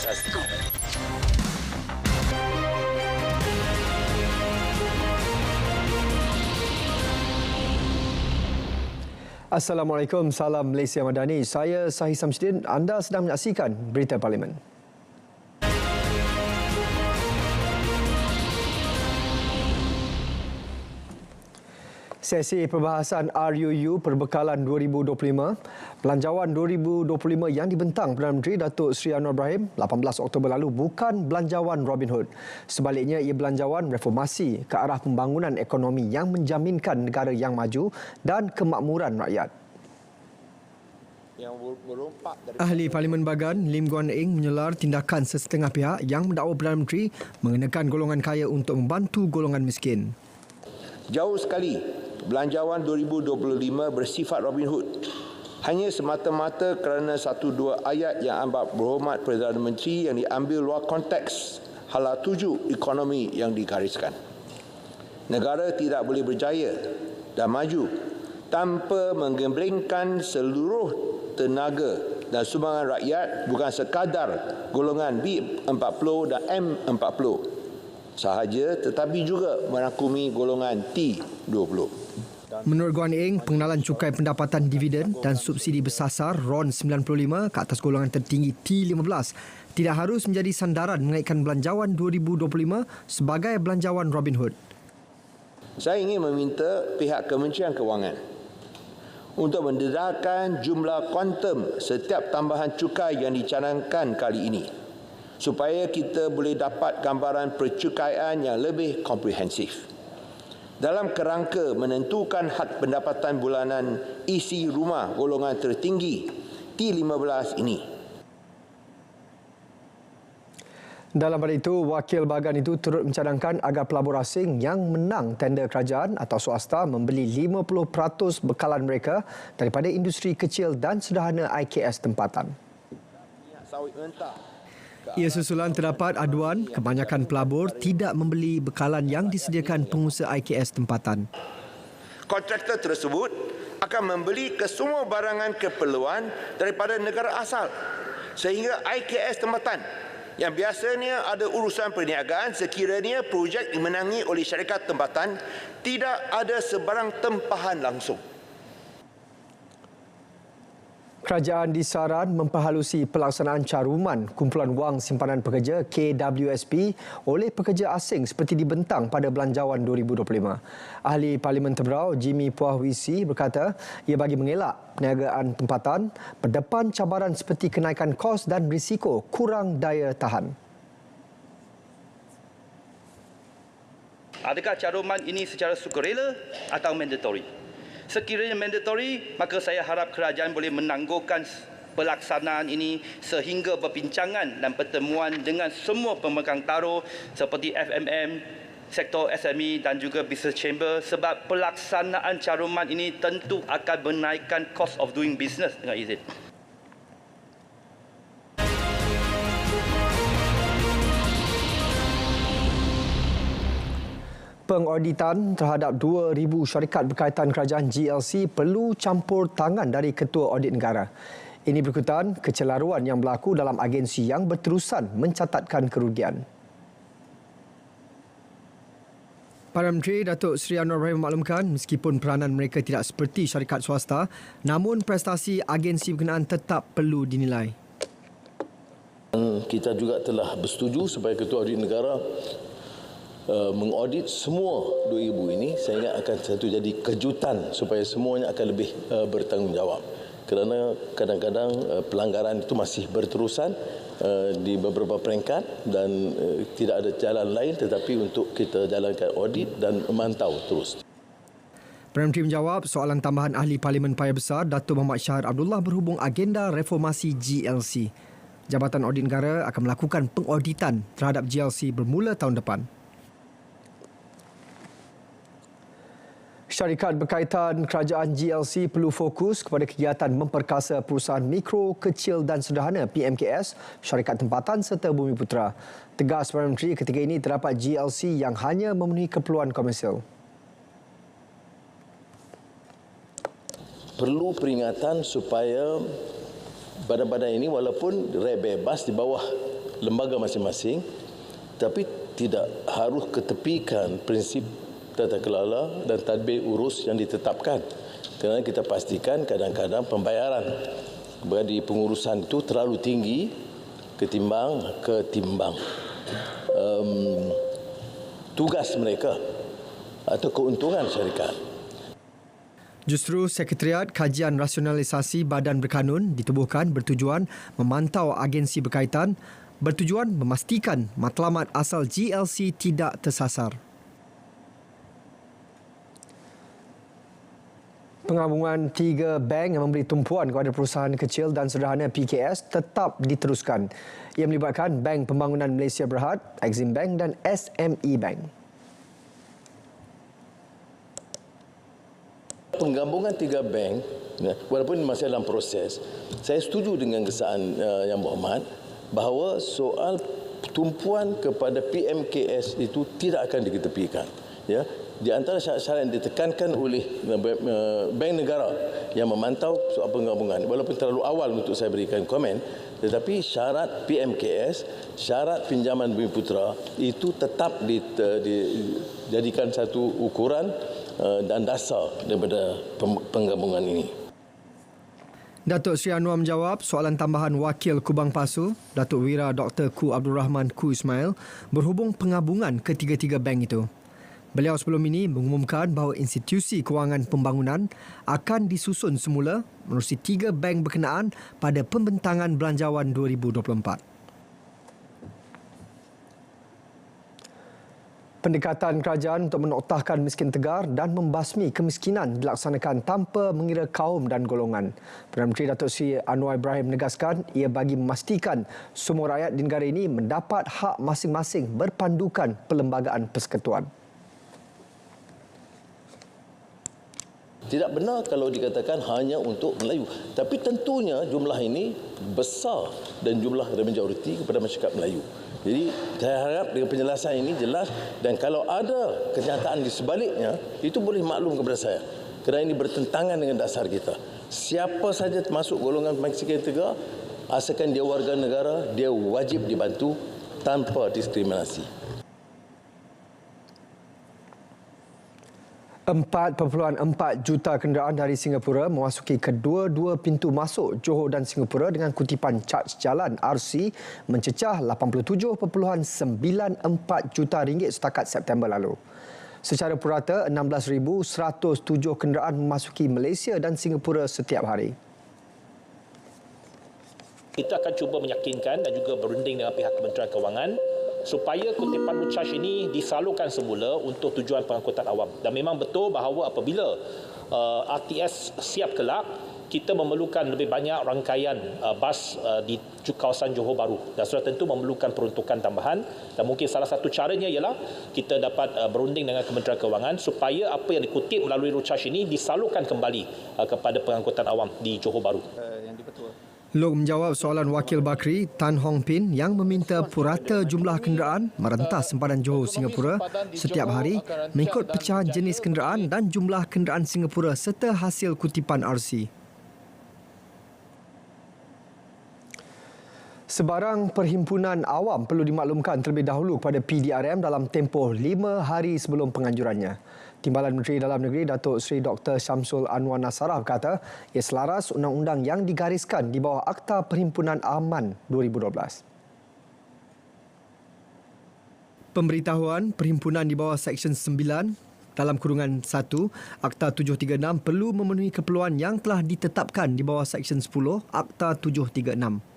asasi. Assalamualaikum, salam Malaysia Madani. Saya Sahih Samsudin. Anda sedang menyaksikan Berita Parlimen. Sesi perbahasan RUU Perbekalan 2025, Belanjawan 2025 yang dibentang Perdana Menteri Datuk Seri Anwar Ibrahim 18 Oktober lalu bukan belanjawan Robin Hood. Sebaliknya, ia belanjawan reformasi ke arah pembangunan ekonomi yang menjaminkan negara yang maju dan kemakmuran rakyat. Ahli Parlimen Bagan, Lim Guan Eng menyelar tindakan sesetengah pihak yang mendakwa Perdana Menteri mengenakan golongan kaya untuk membantu golongan miskin. Jauh sekali, belanjawan 2025 bersifat Robin Hood. Hanya semata-mata kerana satu dua ayat yang amat berhormat Perdana Menteri yang diambil luar konteks hala tuju ekonomi yang digariskan. Negara tidak boleh berjaya dan maju tanpa menggemblengkan seluruh tenaga dan sumbangan rakyat, bukan sekadar golongan B40 dan M40 sahaja, tetapi juga merangkumi golongan T20. Menurut Guan Eng, pengenalan cukai pendapatan dividen dan subsidi bersasar RON 95 ke atas golongan tertinggi T15 tidak harus menjadi sandaran menaikkan belanjawan 2025 sebagai belanjawan Robin Hood. Saya ingin meminta pihak Kementerian Kewangan untuk mendedahkan jumlah kuantum setiap tambahan cukai yang dicanangkan kali ini, supaya kita boleh dapat gambaran percukaian yang lebih komprehensif dalam kerangka menentukan had pendapatan bulanan isi rumah golongan tertinggi T15 ini. Dalam pada itu, Wakil Bagan itu turut mencadangkan agar pelabur asing yang menang tender kerajaan atau swasta membeli 50% bekalan mereka daripada industri kecil dan sederhana IKS tempatan. Ia susulan terdapat aduan kebanyakan pelabur tidak membeli bekalan yang disediakan pengusaha IKS tempatan. Kontraktor tersebut akan membeli kesemua barangan keperluan daripada negara asal, sehingga IKS tempatan yang biasanya ada urusan perniagaan sekiranya projek dimenangi oleh syarikat tempatan tidak ada sebarang tempahan langsung. Kerajaan disaran memperhalusi pelaksanaan caruman kumpulan wang simpanan pekerja KWSP oleh pekerja asing seperti dibentang pada Belanjawan 2025. Ahli Parlimen Teberau Jimmy Puah Wisi berkata ia bagi mengelak perniagaan tempatan berdepan cabaran seperti kenaikan kos dan risiko kurang daya tahan. Adakah caruman ini secara sukarela atau mandatory? Sekiranya mandatory, maka saya harap kerajaan boleh menangguhkan pelaksanaan ini sehingga perbincangan dan pertemuan dengan semua pemegang taruh seperti FMM, sektor SME dan juga Business Chamber, sebab pelaksanaan caruman ini tentu akan menaikkan cost of doing business dengan izin. Pengauditan terhadap 2,000 syarikat berkaitan kerajaan GLC perlu campur tangan dari Ketua Audit Negara. Ini berikutan kecelaruan yang berlaku dalam agensi yang berterusan mencatatkan kerugian. Perdana Menteri Datuk Seri Anwar Ibrahim memaklumkan meskipun peranan mereka tidak seperti syarikat swasta, namun prestasi agensi berkenaan tetap perlu dinilai. Kita juga telah bersetuju supaya Ketua Audit Negara mengaudit semua 2,000 ini, sehingga akan satu jadi kejutan supaya semuanya akan lebih bertanggungjawab. Kerana kadang-kadang pelanggaran itu masih berterusan di beberapa peringkat dan tidak ada jalan lain tetapi untuk kita jalankan audit dan memantau terus. Perdana Menteri menjawab soalan tambahan Ahli Parlimen Paya Besar Datuk Muhammad Shahid Abdullah berhubung agenda reformasi GLC. Jabatan Audit Negara akan melakukan pengauditan terhadap GLC bermula tahun depan. Syarikat berkaitan kerajaan GLC perlu fokus kepada kegiatan memperkasa perusahaan mikro, kecil dan sederhana PMKS, syarikat tempatan serta Bumiputera. Tegas Perdana Menteri, ketika ini terdapat GLC yang hanya memenuhi keperluan komersial. Perlu peringatan supaya badan-badan ini walaupun bebas di bawah lembaga masing-masing, tapi tidak harus ketepikan prinsip tata kelola dan tadbir urus yang ditetapkan. Kerana kita pastikan kadang-kadang pembayaran bagi pengurusan itu terlalu tinggi ketimbang tugas mereka atau keuntungan syarikat. Justru Sekretariat Kajian Rasionalisasi Badan Berkanun ditubuhkan bertujuan memantau agensi berkaitan, bertujuan memastikan matlamat asal GLC tidak tersasar. Penggabungan 3 bank yang memberi tumpuan kepada perusahaan kecil dan sederhana PKS tetap diteruskan. Ia melibatkan Bank Pembangunan Malaysia Berhad, Exim Bank dan SME Bank. Penggabungan 3 bank, walaupun masih dalam proses, saya setuju dengan kesaan Yang Berhormat bahawa soal tumpuan kepada PMKS itu tidak akan diketepikan. Ya, di antara syarat-syarat yang ditekankan oleh bank negara yang memantau soal penggabungan, walaupun terlalu awal untuk saya berikan komen, tetapi syarat PMKS, syarat pinjaman Bumiputera itu tetap dijadikan satu ukuran dan dasar daripada penggabungan ini. Datuk Seri Anwar menjawab soalan tambahan Wakil Kubang Pasu, Datuk Wira Dr. Ku Abdul Rahman Ku Ismail, berhubung penggabungan ketiga-tiga bank itu. Beliau sebelum ini mengumumkan bahawa institusi kewangan pembangunan akan disusun semula menerusi 3 bank berkenaan pada pembentangan Belanjawan 2024. Pendekatan kerajaan untuk menoktahkan miskin tegar dan membasmi kemiskinan dilaksanakan tanpa mengira kaum dan golongan. Perdana Menteri Datuk Seri Anwar Ibrahim menegaskan ia bagi memastikan semua rakyat di negara ini mendapat hak masing-masing berpandukan Perlembagaan Persekutuan. Tidak benar kalau dikatakan hanya untuk Melayu. Tapi tentunya jumlah ini besar dan jumlah majoriti kepada masyarakat Melayu. Jadi saya harap dengan penjelasan ini jelas, dan kalau ada kenyataan di sebaliknya, itu boleh maklum kepada saya. Kerana ini bertentangan dengan dasar kita. Siapa saja termasuk golongan miskin tegar, asalkan dia warga negara, dia wajib dibantu tanpa diskriminasi. 4.4 juta kenderaan dari Singapura memasuki kedua-dua pintu masuk Johor dan Singapura dengan kutipan caj jalan RC mencecah 87.94 juta ringgit setakat September lalu. Secara purata, 16,107 kenderaan memasuki Malaysia dan Singapura setiap hari. Kita akan cuba meyakinkan dan juga berunding dengan pihak Kementerian Kewangan supaya kutipan recharge ini disalurkan semula untuk tujuan pengangkutan awam. Dan memang betul bahawa apabila RTS siap kelak, kita memerlukan lebih banyak rangkaian bas di kawasan Johor Bahru, dan sudah tentu memerlukan peruntukan tambahan, dan mungkin salah satu caranya ialah kita dapat berunding dengan Kementerian Kewangan supaya apa yang dikutip melalui recharge ini disalurkan kembali kepada pengangkutan awam di Johor Bahru. Lok menjawab soalan Wakil Bakri Tan Hong Pin yang meminta purata jumlah kenderaan merentas sempadan Johor Singapura setiap hari mengikut pecahan jenis kenderaan dan jumlah kenderaan Singapura serta hasil kutipan RC. Sebarang perhimpunan awam perlu dimaklumkan terlebih dahulu kepada PDRM dalam tempoh 5 hari sebelum penganjurannya. Timbalan Menteri Dalam Negeri Datuk Seri Dr. Syamsul Anwar Nasarah berkata ia selaras undang-undang yang digariskan di bawah Akta Perhimpunan Aman 2012. Pemberitahuan perhimpunan di bawah Seksyen 9 dalam kurungan 1 Akta 736 perlu memenuhi keperluan yang telah ditetapkan di bawah Seksyen 10 Akta 736.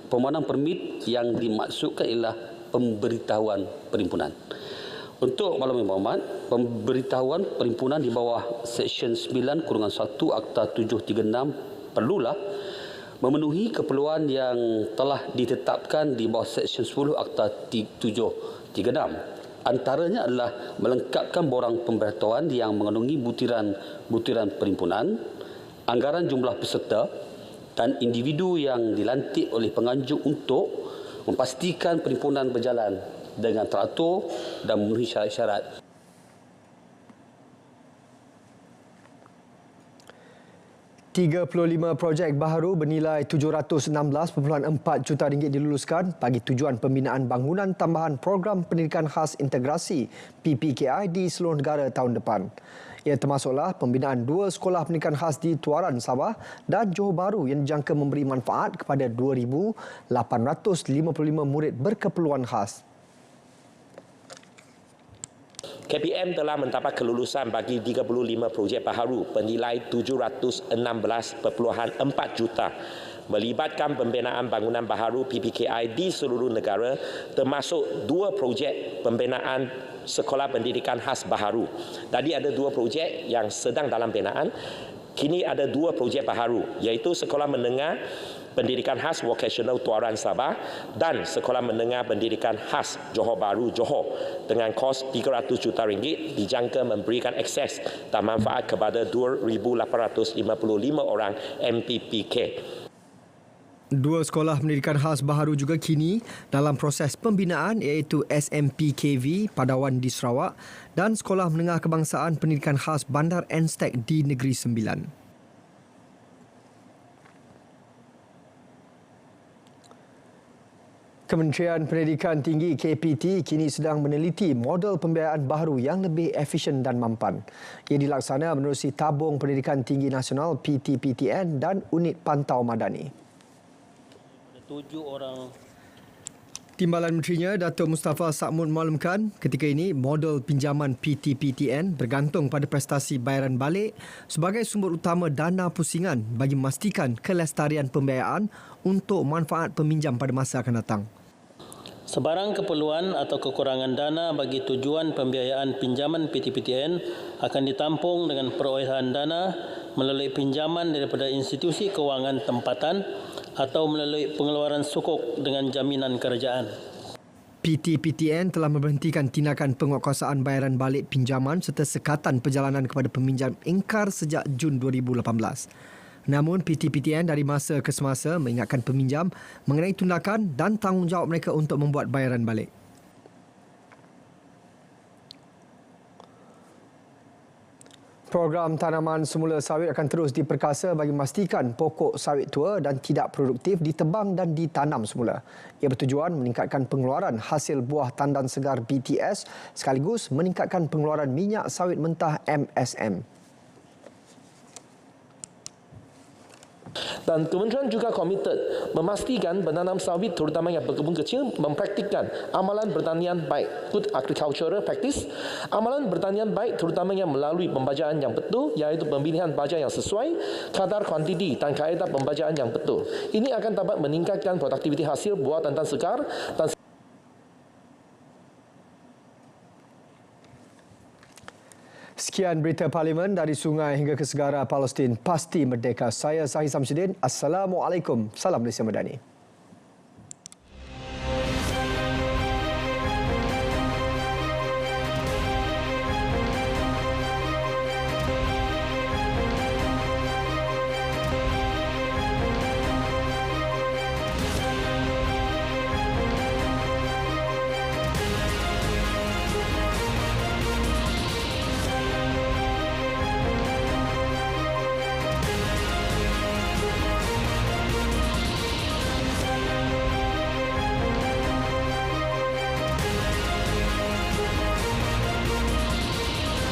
Permohonan permit yang dimaksudkan ialah pemberitahuan perhimpunan. Untuk makluman Yang Berhormat, pemberitahuan perhimpunan di bawah Seksyen 9 kurungan 1 Akta 736 perlulah memenuhi keperluan yang telah ditetapkan di bawah Seksyen 10 Akta 736. Antaranya adalah melengkapkan borang pemberitahuan yang mengandungi butiran perhimpunan, anggaran jumlah peserta dan individu yang dilantik oleh penganjur untuk memastikan perhimpunan berjalan dengan teratur dan memenuhi 35 projek baharu bernilai RM716.4 juta diluluskan bagi tujuan pembinaan bangunan tambahan program pendidikan khas integrasi PPKI di seluruh negara tahun depan. Ia termasuklah pembinaan 2 sekolah pendidikan khas di Tuaran, Sabah dan Johor Bahru yang dijangka memberi manfaat kepada 2,855 murid berkeperluan khas. KPM telah mendapat kelulusan bagi 35 projek baharu bernilai RM716.4 juta melibatkan pembinaan bangunan baharu PPKI di seluruh negara termasuk 2 projek pembinaan sekolah pendidikan khas baharu. Tadi ada 2 projek yang sedang dalam binaan. Kini ada 2 projek baharu iaitu Sekolah Menengah Pendidikan Khas Vocational Tuaran Sabah dan Sekolah Menengah Pendidikan Khas Johor Bahru Johor dengan kos RM300 juta dijangka memberikan akses dan manfaat kepada 2,855 orang MPPK. 2 sekolah pendidikan khas baharu juga kini dalam proses pembinaan iaitu SMPKV Padawan di Sarawak dan Sekolah Menengah Kebangsaan Pendidikan Khas Bandar Enstek di Negeri Sembilan. Kementerian Pendidikan Tinggi KPT kini sedang meneliti model pembiayaan baharu yang lebih efisien dan mampan. Ia dilaksana menerusi Tabung Pendidikan Tinggi Nasional PTPTN dan Unit Pantau Madani. 7 orang. Timbalan Menterinya Datuk Mustafa Sakmud maklumkan ketika ini model pinjaman PTPTN bergantung pada prestasi bayaran balik sebagai sumber utama dana pusingan bagi memastikan kelestarian pembiayaan untuk manfaat peminjam pada masa akan datang. Sebarang keperluan atau kekurangan dana bagi tujuan pembiayaan pinjaman PTPTN akan ditampung dengan perolehan dana melalui pinjaman daripada institusi kewangan tempatan atau melalui pengeluaran sukuk dengan jaminan kerajaan. PTPTN telah memberhentikan tindakan penguatkuasaan bayaran balik pinjaman serta sekatan perjalanan kepada peminjam ingkar sejak Jun 2018. Namun PTPTN dari masa ke semasa mengingatkan peminjam mengenai tundakan dan tanggungjawab mereka untuk membuat bayaran balik. Program tanaman semula sawit akan terus diperkasa bagi memastikan pokok sawit tua dan tidak produktif ditebang dan ditanam semula. Ia bertujuan meningkatkan pengeluaran hasil buah tandan segar BTS sekaligus meningkatkan pengeluaran minyak sawit mentah MSM. Dan kementerian juga komited memastikan penanam sawit terutama yang berkebun kecil mempraktikkan amalan pertanian baik, good agricultural practice, amalan pertanian baik terutamanya melalui pembajaan yang betul iaitu pemilihan baja yang sesuai, kadar kuantiti dan kaedah pembajaan yang betul. Ini akan dapat meningkatkan produktiviti hasil buah tandan segar dan Sekian berita Parlimen dari sungai hingga ke segara Palestin. Pasti merdeka. Saya Zahid Samsudin. Assalamualaikum. Salam Malaysia Madani.